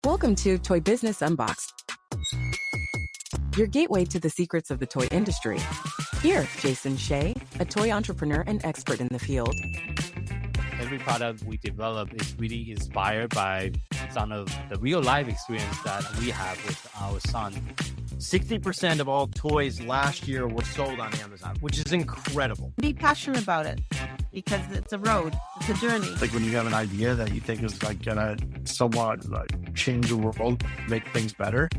Welcome to Toy Business Unboxed, your gateway to the secrets of the toy industry. Here, Jason Shea, a toy entrepreneur and expert in the field. Every product we develop is really inspired by some of the real life experience that we have with our son. 60% of all toys last year were sold on Amazon, which is incredible. Be passionate about it because it's a road, it's a journey. Like when you have an idea that you think is like gonna somewhat like change the world, make things better,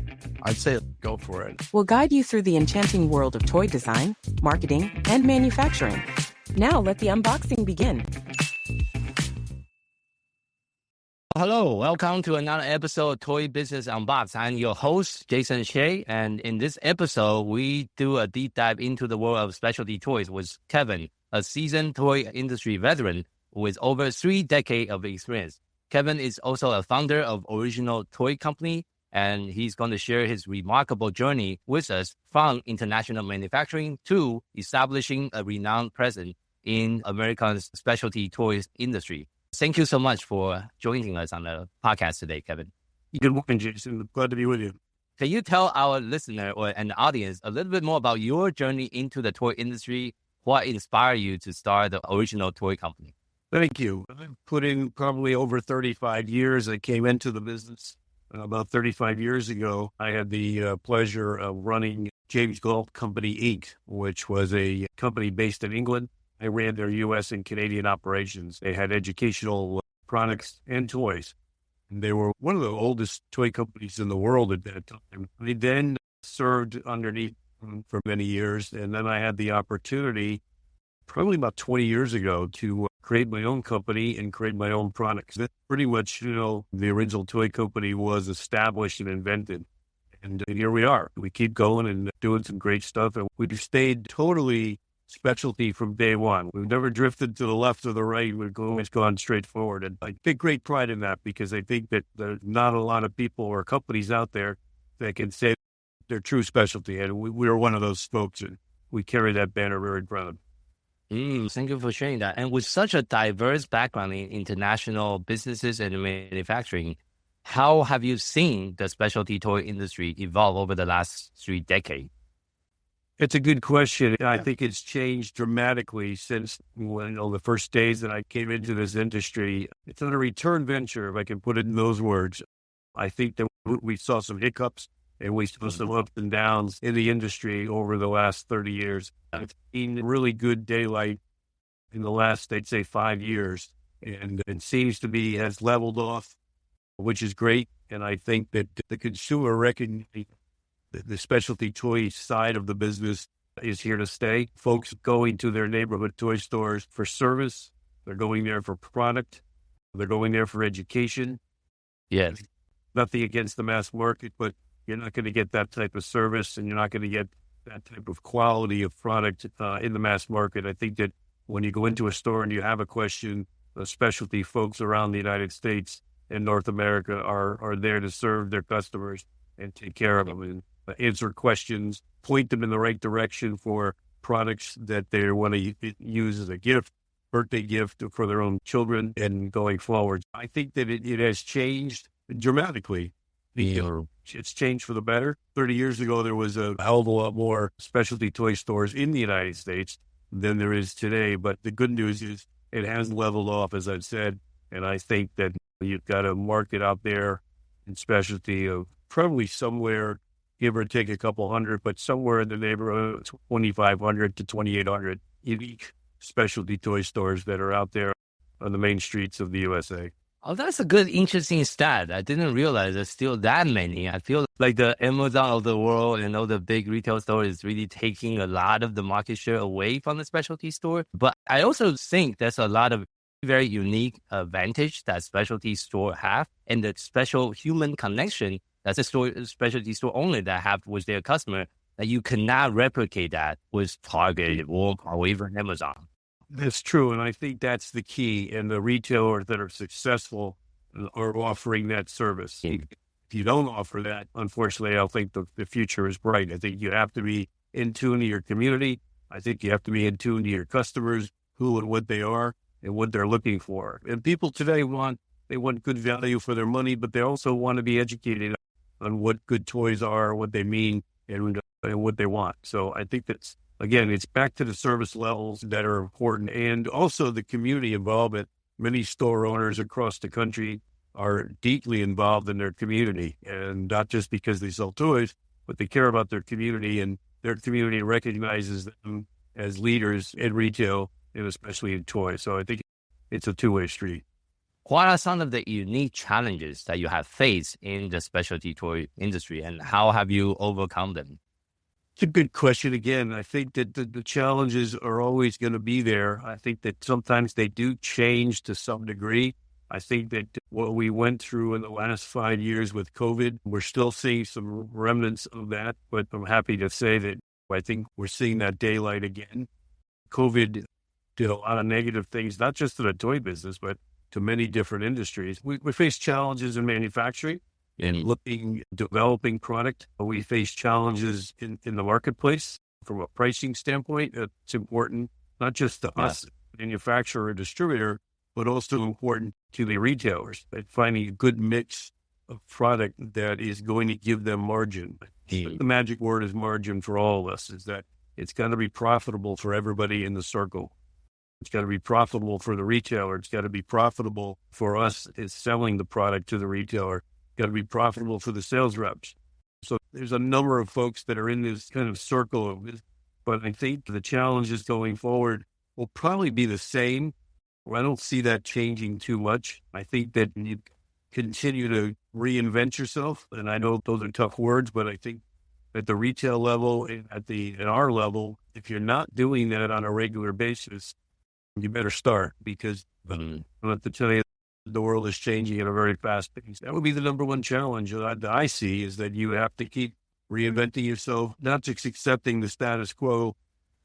I'd say go for it. We'll guide you through the enchanting world of toy design, marketing, and manufacturing. Now let the unboxing begin. Hello, welcome to another episode of Toy Business Unboxed. I'm your host, Jason Shea, and in this episode, we do a deep dive into the world of specialty toys with Kevin, a seasoned toy industry veteran with over 3 decades of experience. Kevin is also a founder of Original Toy Company, and he's going to share his remarkable journey with us from international manufacturing to establishing a renowned presence in America's specialty toys industry. Thank you so much for joining us on the podcast today, Kevin. Good morning, Jason. Glad to be with you. Can you tell our listener and the audience a little bit more about your journey into the toy industry? What inspired you to start the Original Toy Company? Thank you. I've put in probably over 35 years. I came into the business about 35 years ago. I had the pleasure of running James Galt Company, Inc., which was a company based in England. I ran their U.S. and Canadian operations. They had educational products and toys. And they were one of the oldest toy companies in the world at that time. I then served underneath them for many years. And then I had the opportunity, probably about 20 years ago, to create my own company and create my own products. That's pretty much, the Original Toy Company was established and invented. And here we are. We keep going and doing some great stuff. And we've stayed totally specialty from day one. We've never drifted to the left or the right. We've always gone straight forward. And I take great pride in that because I think that there's not a lot of people or companies out there that can say their true specialty. And we're one of those folks, and we carry that banner very proud. Thank you for sharing that. And with such a diverse background in international businesses and manufacturing, how have you seen the specialty toy industry evolve over the last 3 decades? It's a good question. I think it's changed dramatically since the first days that I came into this industry. It's on a return venture, if I can put it in those words. I think that we saw some hiccups and we saw some ups and downs in the industry over the last 30 years. I've seen really good daylight in the last, I'd say, 5 years. And it seems to be has leveled off, which is great. And I think that the consumer recognizes the specialty toy side of the business is here to stay. Folks going to their neighborhood toy stores for service. They're going there for product. They're going there for education. Yes. Nothing against the mass market, but you're not going to get that type of service and you're not going to get that type of quality of product in the mass market. I think that when you go into a store and you have a question, the specialty folks around the United States and North America are there to serve their customers and take care of them and answer questions, point them in the right direction for products that they want to use as a gift, birthday gift for their own children and going forward. I think that it has changed dramatically. It's changed for the better. 30 years ago, there was a hell of a lot more specialty toy stores in the United States than there is today. But the good news is it has leveled off, as I've said. And I think that you've got a market out there in specialty of probably somewhere, give or take a couple hundred, but somewhere in the neighborhood of 2,500 to 2,800 unique specialty toy stores that are out there on the main streets of the USA. Oh, that's a good, interesting stat. I didn't realize there's still that many. I feel like the Amazon of the world and all the big retail stores is really taking a lot of the market share away from the specialty store. But I also think there's a lot of very unique advantage that specialty store have and the special human connection that's a specialty store owner that have with their customer that you cannot replicate that with Target or even Amazon. That's true. And I think that's the key. And the retailers that are successful are offering that service. If you don't offer that, unfortunately, I don't think the future is bright. I think you have to be in tune to your community. I think you have to be in tune to your customers, who and what they are and what they're looking for. And people today want They want good value for their money, but they also want to be educated on what good toys are, what they mean, and what they want. So I think again, it's back to the service levels that are important, and also the community involvement. Many store owners across the country are deeply involved in their community, and not just because they sell toys, but they care about their community, and their community recognizes them as leaders in retail and especially in toys. So I think it's a two-way street. What are some of the unique challenges that you have faced in the specialty toy industry, and how have you overcome them? It's a good question. Again, I think that the challenges are always going to be there. I think that sometimes they do change to some degree. I think that what we went through in the last 5 years with COVID, we're still seeing some remnants of that, but I'm happy to say that I think we're seeing that daylight again. COVID did a lot of negative things, not just to the toy business, but to many different industries. We face challenges in manufacturing and developing product. We face challenges in the marketplace from a pricing standpoint. It's important, not just to us, manufacturer or distributor, but also important to the retailers, at finding a good mix of product that is going to give them margin. The magic word is margin for all of us, is that it's got to be profitable for everybody in the circle. It's got to be profitable for the retailer. It's got to be profitable for us as selling the product to the retailer. It's got to be profitable for the sales reps. So there's a number of folks that are in this kind of circle of this, but I think the challenges going forward will probably be the same. I don't see that changing too much. I think that you continue to reinvent yourself. And I know those are tough words, but I think at the retail level and at our level, if you're not doing that on a regular basis, you better start, because I have to tell you, the world is changing at a very fast pace. That would be the number one challenge that I see, is that you have to keep reinventing yourself, not just accepting the status quo.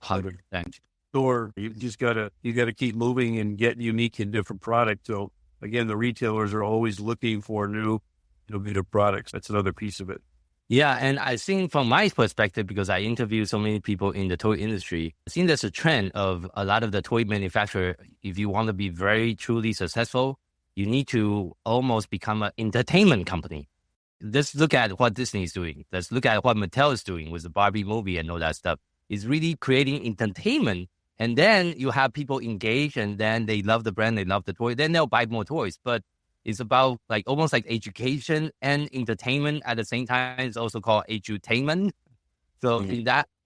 100%. Or you gotta keep moving and get unique and different products. So again, the retailers are always looking for new, innovative products. That's another piece of it. Yeah, and I think from my perspective, because I interview so many people in the toy industry, I think there's a trend of a lot of the toy manufacturer. If you want to be very truly successful, you need to almost become an entertainment company. Let's look at what Disney is doing. Let's look at what Mattel is doing with the Barbie movie and all that stuff. It's really creating entertainment. And then you have people engage, and then they love the brand, they love the toy, then they'll buy more toys. But it's about almost like education and entertainment at the same time. It's also called edutainment. So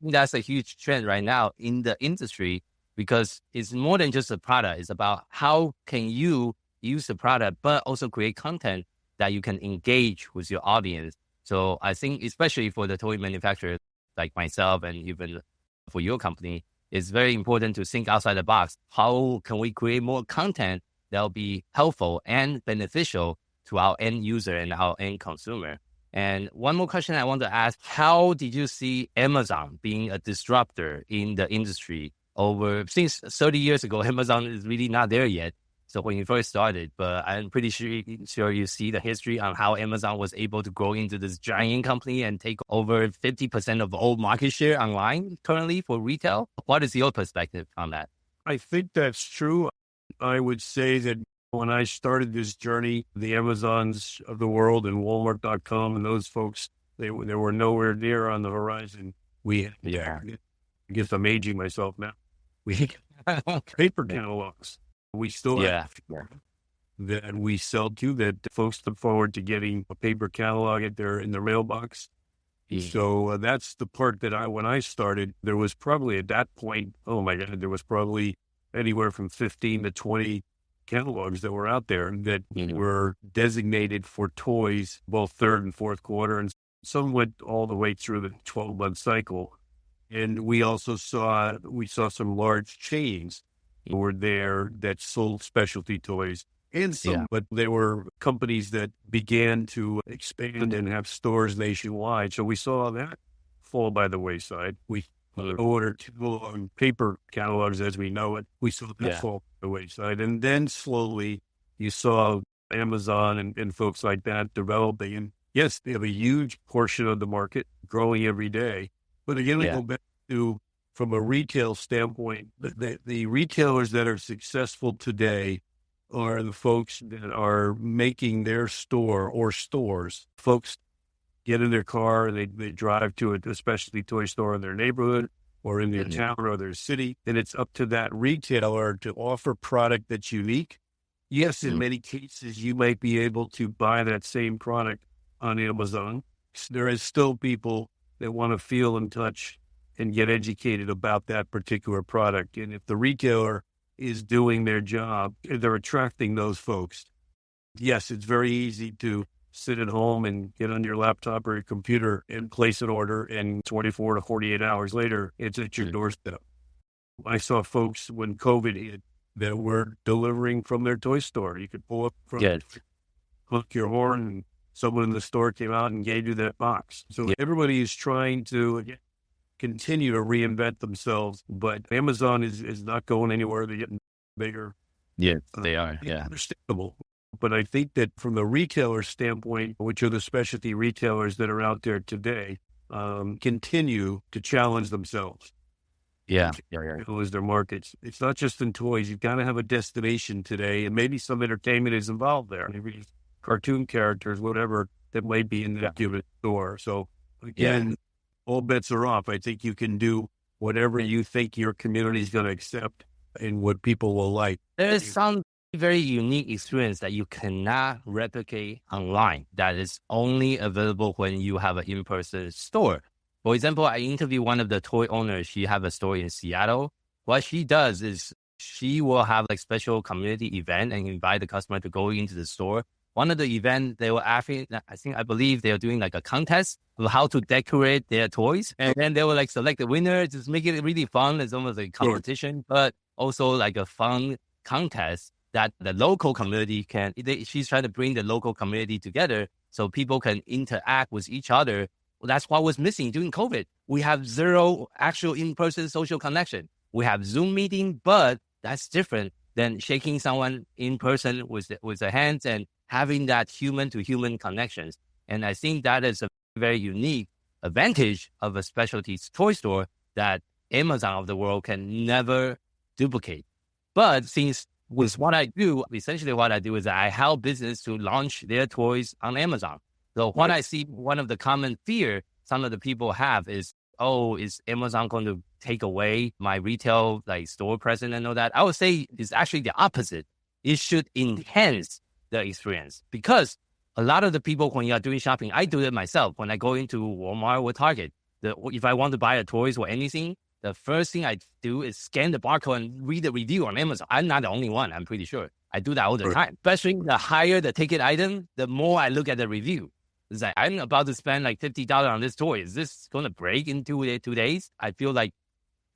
that's a huge trend right now in the industry, because it's more than just a product. It's about how can you use the product, but also create content that you can engage with your audience. So I think especially for the toy manufacturers like myself, and even for your company, it's very important to think outside the box. How can we create more content that'll be helpful and beneficial to our end user and our end consumer? And one more question I want to ask, how did you see Amazon being a disruptor in the industry since 30 years ago? Amazon is really not there yet. So when you first started, but I'm pretty sure you see the history on how Amazon was able to grow into this giant company and take over 50% of all market share online currently for retail. What is your perspective on that? I think that's true. I would say that when I started this journey, the Amazons of the world and Walmart.com and those folks, they were nowhere near on the horizon. I guess I'm aging myself now. We had paper catalogs. We still have that we sell to, that folks look forward to getting a paper catalog in their mailbox. So that's the part that when I started, there was probably at that point, oh my God, there was probably anywhere from 15 to 20 catalogs that were out there that were designated for toys, both third and fourth quarter, and some went all the way through the 12-month cycle. And we also saw some large chains were there that sold specialty toys, and but they were companies that began to expand and have stores nationwide. So we saw that fall by the wayside. We ordered on paper catalogs as we know it. We saw that fall by the wayside. And then slowly you saw Amazon and folks like that developing. And yes, they have a huge portion of the market growing every day. But again, we go back to, from a retail standpoint, the retailers that are successful today are the folks that are making their store or stores. Folks get in their car and they drive to a specialty toy store in their neighborhood or in their town or their city. And it's up to that retailer to offer product that's unique. Yes, in many cases, you might be able to buy that same product on Amazon. There is still people that want to feel and touch and get educated about that particular product. And if the retailer is doing their job, they're attracting those folks. Yes, it's very easy to sit at home and get on your laptop or your computer and place an order, and 24 to 48 hours later, it's at your doorstep. I saw folks when COVID hit that were delivering from their toy store. You could pull up from, hook your horn, and someone in the store came out and gave you that box. So everybody is trying to continue to reinvent themselves, but Amazon is not going anywhere. They're getting bigger. Yes, they are. Understandable. But I think that from the retailer standpoint, which are the specialty retailers that are out there today, continue to challenge themselves. As their markets. It's not just in toys. You've got to have a destination today, and maybe some entertainment is involved there. Maybe cartoon characters, whatever that might be in that given store. So again, all bets are off. I think you can do whatever you think your community is going to accept and what people will like. There is some very unique experience that you cannot replicate online that is only available when you have an in-person store. For example, I interviewed one of the toy owners. She have a store in Seattle. What she does is she will have like special community event and invite the customer to go into the store. One of the events they were asking, I believe they are doing like a contest of how to decorate their toys. And then they will like select the winner, just make it really fun. It's almost like a competition, but also like a fun contest that the local community can, she's trying to bring the local community together so people can interact with each other. Well, that's what was missing during COVID. We have zero actual in-person social connection. We have Zoom meeting, but that's different than shaking someone in person with the hands and having that human-to-human connections. And I think that is a very unique advantage of a specialty toy store that Amazon of the world can never duplicate. But since with what I do, essentially what I do is I help business to launch their toys on Amazon. So what I see, one of the common fear some of the people have is, is Amazon going to take away my retail like store presence and all that? I would say it's actually the opposite. It should enhance the experience because a lot of the people when you are doing shopping, I do it myself. When I go into Walmart or Target, if I want to buy a toys or anything, the first thing I do is scan the barcode and read the review on Amazon. I'm not the only one. I'm pretty sure. I do that all the time. Especially the higher the ticket item, the more I look at the review. It's like, I'm about to spend like $50 on this toy. Is this going to break in 2 days? I feel like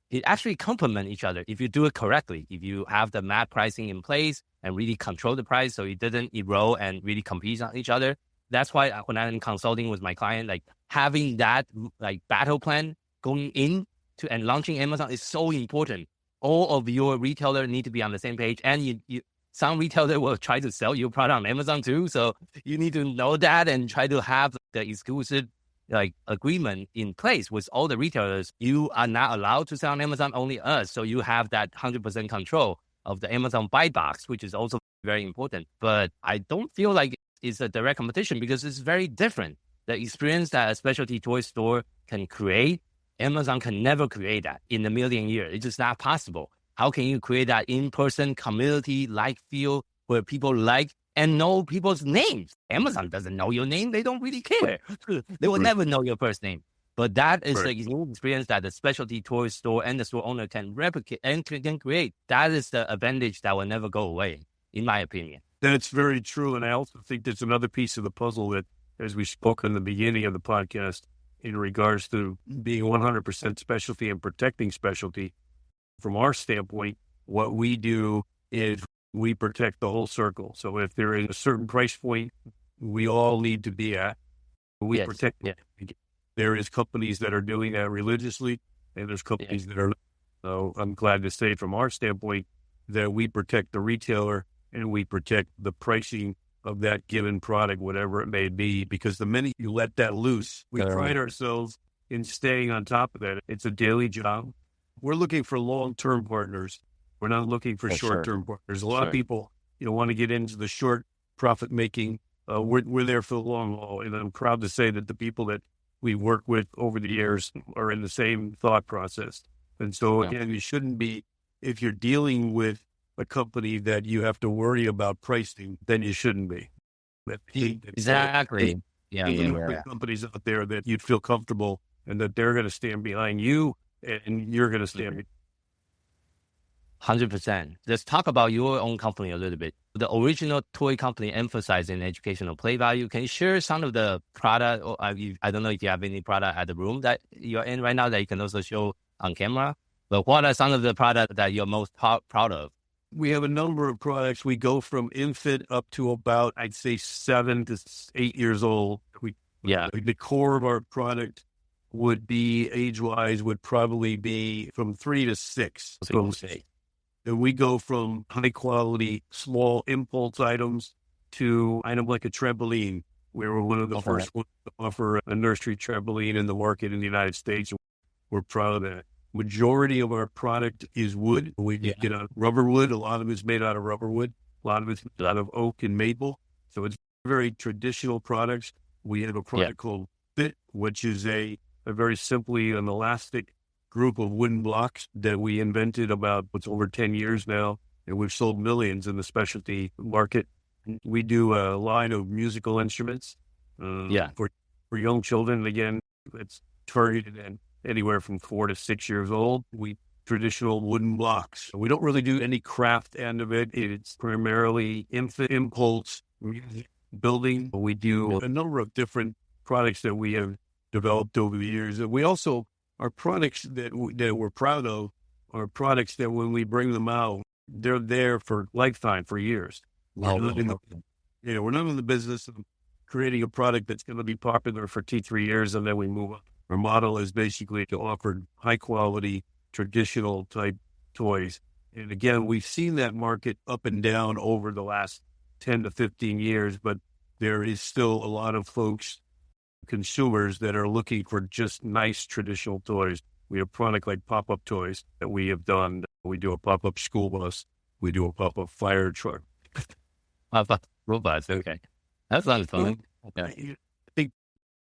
it actually complement each other if you do it correctly. If you have the MAP pricing in place and really control the price so it doesn't erode and really compete on each other. That's why when I'm consulting with my client, like having that like battle plan going in to and launching Amazon is so important. All of your retailers need to be on the same page, and some retailer will try to sell your product on Amazon too. So you need to know that and try to have the exclusive like agreement in place with all the retailers. You are not allowed to sell on Amazon, only us. So you have that 100% control of the Amazon buy box, which is also very important. But I don't feel like it's a direct competition because it's very different. The experience that a specialty toy store can create, Amazon can never create that in a million years. It's just not possible. How can you create that in-person community-like feel where people like and know people's names? Amazon doesn't know your name. They don't really care. They will never know your first name. But that is the unique experience that the specialty toy store and the store owner can replicate and can create. That is the advantage that will never go away, in my opinion. That's very true. And I also think there's another piece of the puzzle that, as we spoke in the beginning of the podcast, in regards to being 100% specialty and protecting specialty. From our standpoint, what we do is we protect the whole circle. So if there is a certain price point we all need to be at, we protect it. There is companies that are doing that religiously, and there's companies that are not. So I'm glad to say from our standpoint that we protect the retailer and we protect the pricing of that given product, whatever it may be, because the minute you let that loose, we pride ourselves in staying on top of that. It's a daily job. We're looking for long-term partners. We're not looking for short-term partners. A lot of people you don't want to get into the short profit making. We're there for the long haul. And I'm proud to say that the people that we work with over the years are in the same thought process. And so again, you shouldn't be, if you're dealing with a company that you have to worry about pricing, then you shouldn't be. Exactly. Companies out there that you'd feel comfortable and that they're going to stand behind you and you're going to stand 100%. Let's talk about your own company a little bit. The original toy company emphasizing educational play value. Can you share some of the product? Or I don't know if you have any product at the room that you're in right now that you can also show on camera. But what are some of the products that you're most proud of? We have a number of products. We go from infant up to about, I'd say, 7 to 8 years old. The core of our product would be, age-wise, would probably be from 3 to 6. And we go from high-quality, small impulse items to item like a trampoline. We were one of the first ones to offer a nursery trampoline in the market in the United States. We're proud of that. Majority of our product is wood. We get out of rubber wood. A lot of it's made out of rubber wood. A lot of it's made out of oak and maple. So it's very traditional products. We have a product called Fit, which is a very simply an elastic group of wooden blocks that we invented about over 10 years now. And we've sold millions in the specialty market. We do a line of musical instruments for young children. Again, it's targeted at anywhere from 4 to 6 years old. We traditional wooden blocks. We don't really do any craft end of it. It's primarily infant impulse building. We do a number of different products that we have developed over the years. And we also, our products that we're proud of are products that when we bring them out, they're there for lifetime, for years. We're not in the business of creating a product that's going to be popular for 2-3 years and then we move on. Our model is basically to offer high quality, traditional type toys. And again, we've seen that market up and down over the last 10 to 15 years, but there is still a lot of folks, consumers that are looking for just nice traditional toys. We have product like pop-up toys that we have done. We do a pop-up school bus. We do a pop-up fire truck. Pop-up robots. Okay. That sounds fun. I think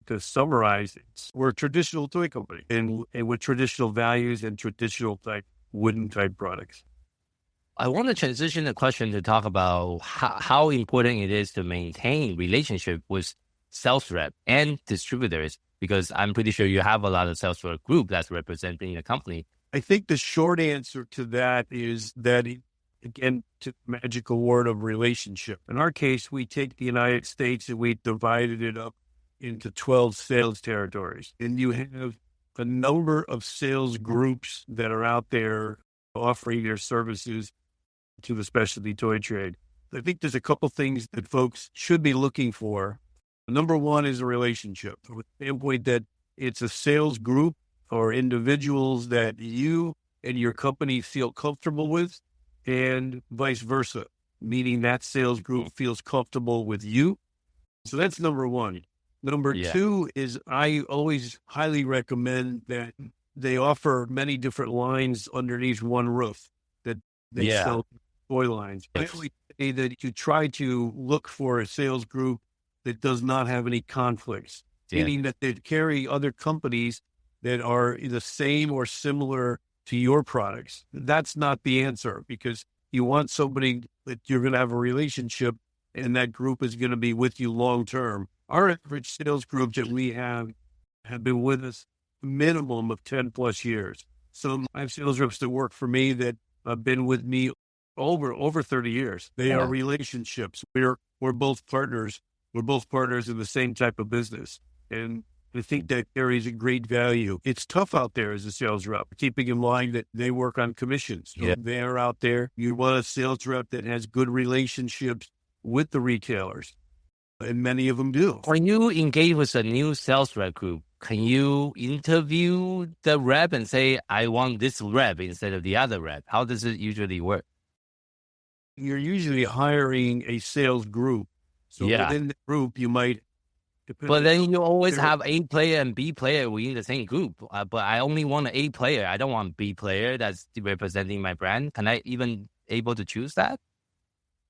to summarize, we're a traditional toy company and with traditional values and traditional type wooden type products. I want to transition the question to talk about how important it is to maintain relationship with sales rep and distributors, because I'm pretty sure you have a lot of sales rep group that's representing the company. I think the short answer to that is that, again, to the magical word of relationship. In our case, we take the United States and we divided it up into 12 sales territories. And you have a number of sales groups that are out there offering their services to the specialty toy trade. I think there's a couple things that folks should be looking for. Number one is a relationship, with the standpoint that it's a sales group or individuals that you and your company feel comfortable with, and vice versa, meaning that sales group feels comfortable with you. So that's number one. Number two is I always highly recommend that they offer many different lines underneath one roof, that they sell toy lines. I always say that you try to look for a sales group that does not have any conflicts, meaning that they carry other companies that are the same or similar to your products. That's not the answer, because you want somebody that you're going to have a relationship and that group is going to be with you long term. Our average sales group that we have been with us a minimum of 10 plus years. So I have sales reps that work for me that have been with me over 30 years. They are relationships. We're both partners. We're both partners in the same type of business. And I think that carries a great value. It's tough out there as a sales rep, keeping in mind that they work on commissions. So they're out there. You want a sales rep that has good relationships with the retailers. And many of them do. When you engage with a new sales rep group, can you interview the rep and say, I want this rep instead of the other rep? How does it usually work? You're usually hiring a sales group. So within the group, you might... But then you always have A player and B player within the same group. But I only want an A player. I don't want B player that's representing my brand. Can I even able to choose that?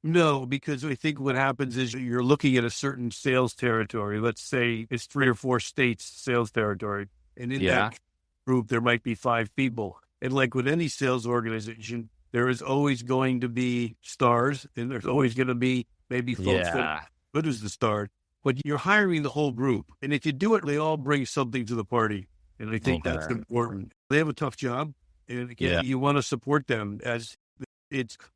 No, because I think what happens is you're looking at a certain sales territory. Let's say it's 3 or 4 states sales territory. And in Yeah. that group, there might be 5 people. And like with any sales organization, there is always going to be stars and there's always going to be maybe folks that Yeah. good as the star, but you're hiring the whole group. And if you do it, they all bring something to the party. And I think that's Okay. important. They have a tough job. And again, Yeah. you want to support them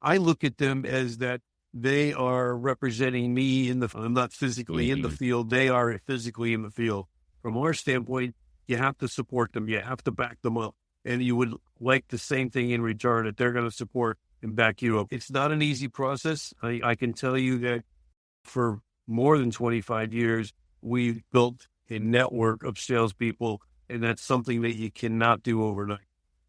I look at them as that they are representing me I'm not physically in the Mhm. field. They are physically in the field. From our standpoint, you have to support them. You have to back them up. And you would like the same thing in return that they're going to support and back you up. It's not an easy process. I can tell you that for more than 25 years, we've built a network of salespeople, and that's something that you cannot do overnight.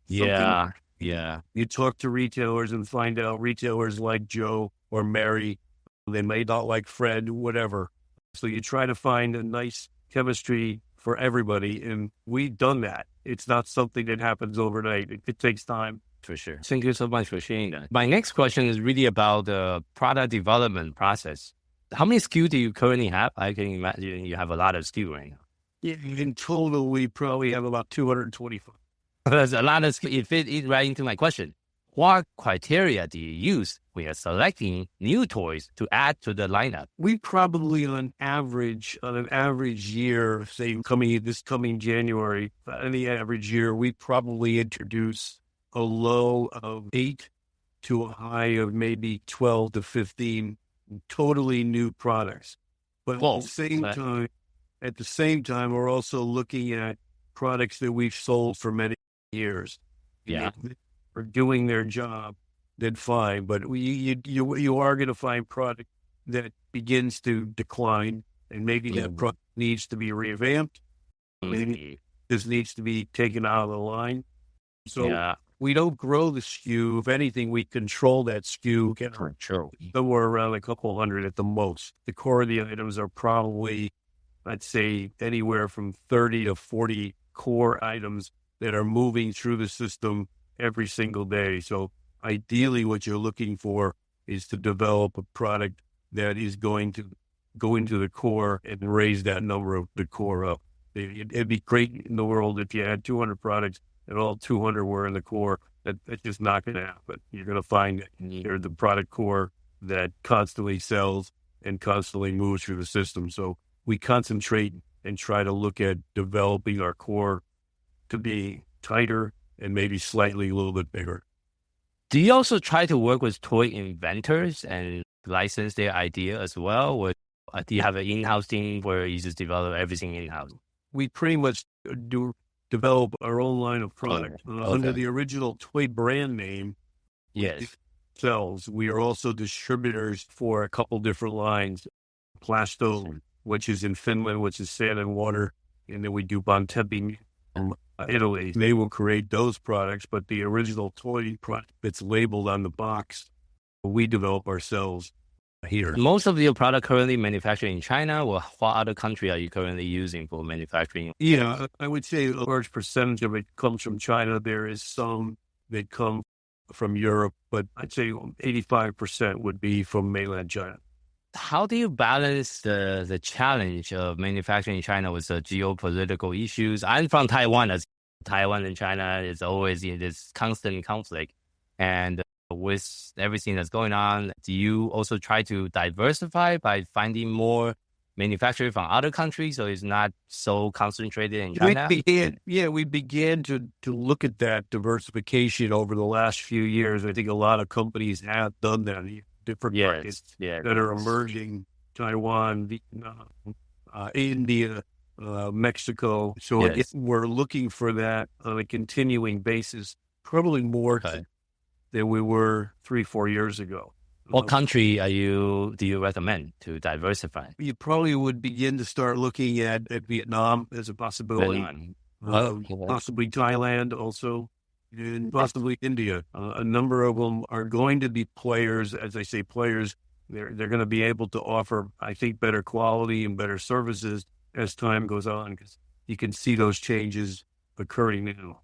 Yeah. Yeah. You talk to retailers and find out retailers like Joe or Mary, they may not like Fred, whatever. So you try to find a nice chemistry for everybody. And we've done that. It's not something that happens overnight. It takes time. For sure. Thank you so much for sharing that. My next question is really about the product development process. How many SKUs do you currently have? I can imagine you have a lot of SKUs right now. Yeah, in total, we probably have about 225. There's a lot of SKUs. It fits right into my question. What criteria do you use when you're selecting new toys to add to the lineup? We probably on an average year, say this coming January, on the average year, we probably introduce a low of 8 to a high of maybe 12 to 15 totally new products. But at the same time, we're also looking at products that we've sold for many years. Yeah. Are doing their job, then fine. But you are going to find product that begins to decline, and maybe that product needs to be revamped. Maybe this needs to be taken out of the line. So we don't grow the SKU. If anything, we control that SKU. Somewhere around a couple hundred at the most. The core of the items are probably, I'd say, anywhere from 30 to 40 core items that are moving through the system every single day. So ideally what you're looking for is to develop a product that is going to go into the core and raise that number of the core up. It'd be great in the world if you had 200 products and all 200 were in the core. That's just not going to happen. You're going to find that you're the product core that constantly sells and constantly moves through the system. So we concentrate and try to look at developing our core to be tighter and maybe slightly a little bit bigger. Do you also try to work with toy inventors and license their idea as well? Or do you have an in-house team where you just develop everything in-house? We pretty much develop our own line of product under the original toy brand name. Yes. Sells. We are also distributors for a couple different lines. Plasto, which is in Finland, which is sand and water. And then we do Bontempi from Italy. They will create those products, but the original toy product that's labeled on the box, we develop ourselves here. Most of your product currently manufactured in China, or what other country are you currently using for manufacturing? Yeah, I would say a large percentage of it comes from China. There is some that come from Europe, but I'd say 85% would be from mainland China. How do you balance the challenge of manufacturing in China with the geopolitical issues? I'm from Taiwan. As Taiwan and China is always in this constant conflict. And with everything that's going on, do you also try to diversify by finding more manufacturing from other countries, so it's not so concentrated in China? We began to look at that diversification over the last few years. I think a lot of companies have done that. Different markets that are emerging: Taiwan, Vietnam, India, Mexico. So we're looking for that on a continuing basis, probably more than we were 3-4 years ago. What country do you recommend to diversify? You probably would begin to start looking at Vietnam as a possibility, possibly Thailand also, and possibly India. A number of them are going to be players. As I say, players, they're going to be able to offer, I think, better quality and better services as time goes on, because you can see those changes occurring now.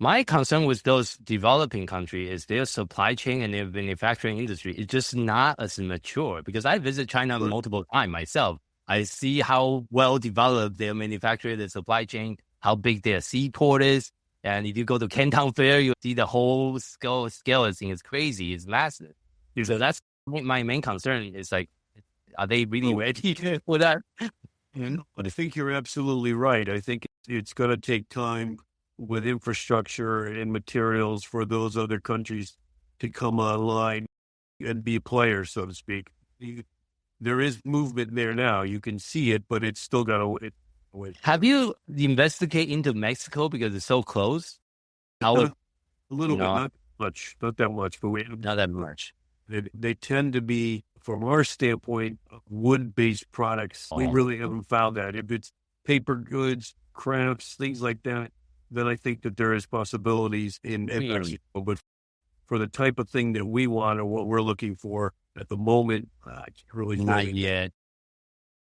My concern with those developing countries is their supply chain and their manufacturing industry is just not as mature, because I visit China multiple times myself. I see how well developed their manufacturing, their supply chain, how big their seaport is. And if you go to Canton Fair, you see the whole scale thing is crazy. It's massive. So that's my main concern is like, are they really ready for that? But I think you're absolutely right. I think it's going to take time with infrastructure and materials for those other countries to come online and be players, so to speak. There is movement there now. You can see it, but it's still got to wait. Have you investigated into Mexico because it's so close? A little bit, not that much, but not that much. They tend to be, from our standpoint, wood-based products. We really haven't found that. If it's paper goods, crafts, things like that, then I think that there is possibilities in Mexico. But for the type of thing that we want or what we're looking for at the moment, I can't really not yet.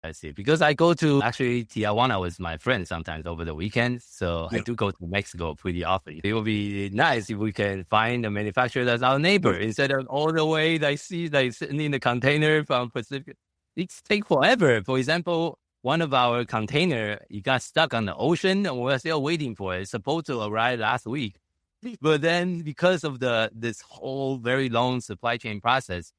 I see. Because I go to actually Tijuana with my friends sometimes over the weekend. So I do go to Mexico pretty often. It would be nice if we can find a manufacturer that's our neighbor instead of all the way I see they sitting in the container from Pacific. It takes forever. For example, one of our container, it got stuck on the ocean and we're still waiting for it. It's supposed to arrive last week. But then because of this whole very long supply chain process,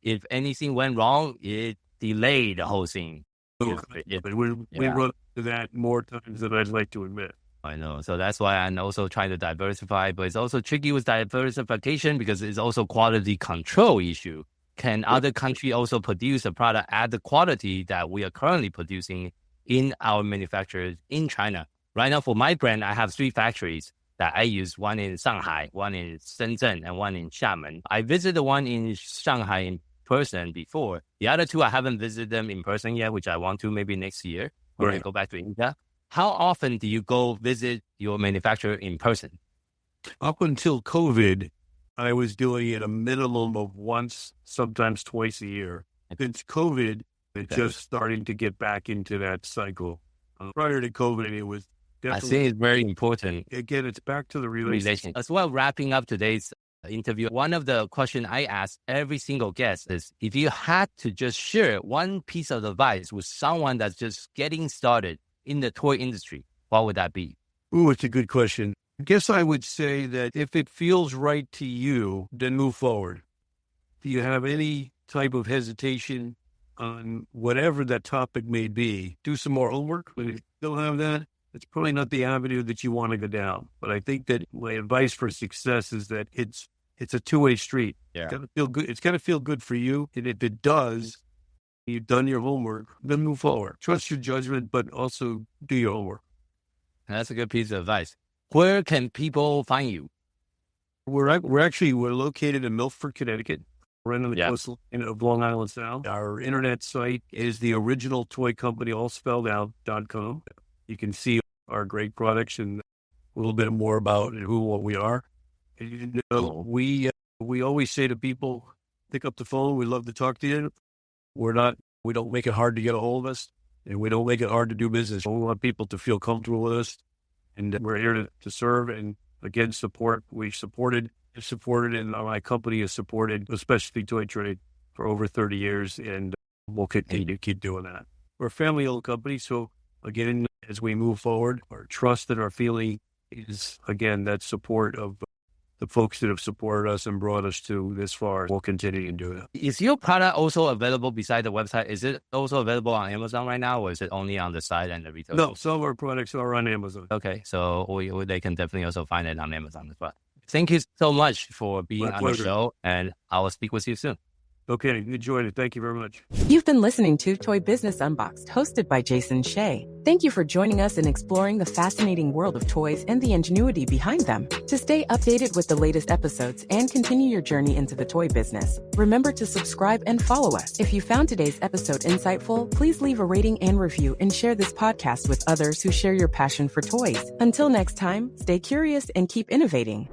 if anything went wrong, it delayed the whole thing. But we run into that more times than I'd like to admit. I know. So that's why I'm also trying to diversify, but it's also tricky with diversification because it's also quality control issue. Can other countries also produce a product at the quality that we are currently producing in our manufacturers in China? Right now, for my brand, I have 3 factories that I use, one in Shanghai, one in Shenzhen, and one in Xiamen. I visited the one in Shanghai in person before. The other 2, I haven't visited them in person yet, which I want to maybe next year when I go back to India. How often do you go visit your manufacturer in person? Up until COVID, I was doing it a minimum of once, sometimes twice a year. Since COVID, it's just starting to get back into that cycle. Prior to COVID, it was definitely... I think it's very important. Again, it's back to the relationship. As well, wrapping up today's interview, one of the questions I ask every single guest is, if you had to just share one piece of advice with someone that's just getting started in the toy industry, what would that be? Ooh, it's a good question. I guess I would say that if it feels right to you, then move forward. Do you have any type of hesitation on whatever that topic may be? Do some more homework. When you still have that, it's probably not the avenue that you want to go down. But I think that my advice for success is that it's a two-way street. Yeah. It's got to feel good. It's got to feel good for you. And if it does, you've done your homework, then move forward. Trust your judgment, but also do your homework. That's a good piece of advice. Where can people find you? We're located in Milford, Connecticut. We're in the coastline of Long Island Sound. Our internet site is the original toy company, all spelled out.com. You can see our great products and a little bit more about what we are. And, we always say to people, pick up the phone. We love to talk to you. We don't make it hard to get a hold of us, and we don't make it hard to do business. We want people to feel comfortable with us, and we're here to serve and, again, support. We've supported, and my company has supported the specialty toy trade for over 30 years, and we'll continue to keep doing that. We're a family-owned company, so, again, as we move forward, our trust and our feeling is, again, that support of the folks that have supported us and brought us to this far. We'll continue to do that. Is your product also available beside the website? Is it also available on Amazon right now, or is it only on the site and the retail? No, some of our products are on Amazon. Okay, so they can definitely also find it on Amazon as well. Thank you so much for being on the show, and I will speak with you soon. Okay, enjoyed it. Thank you very much. You've been listening to Toy Business Unboxed, hosted by Jason Shea. Thank you for joining us in exploring the fascinating world of toys and the ingenuity behind them. To stay updated with the latest episodes and continue your journey into the toy business, remember to subscribe and follow us. If you found today's episode insightful, please leave a rating and review and share this podcast with others who share your passion for toys. Until next time, stay curious and keep innovating.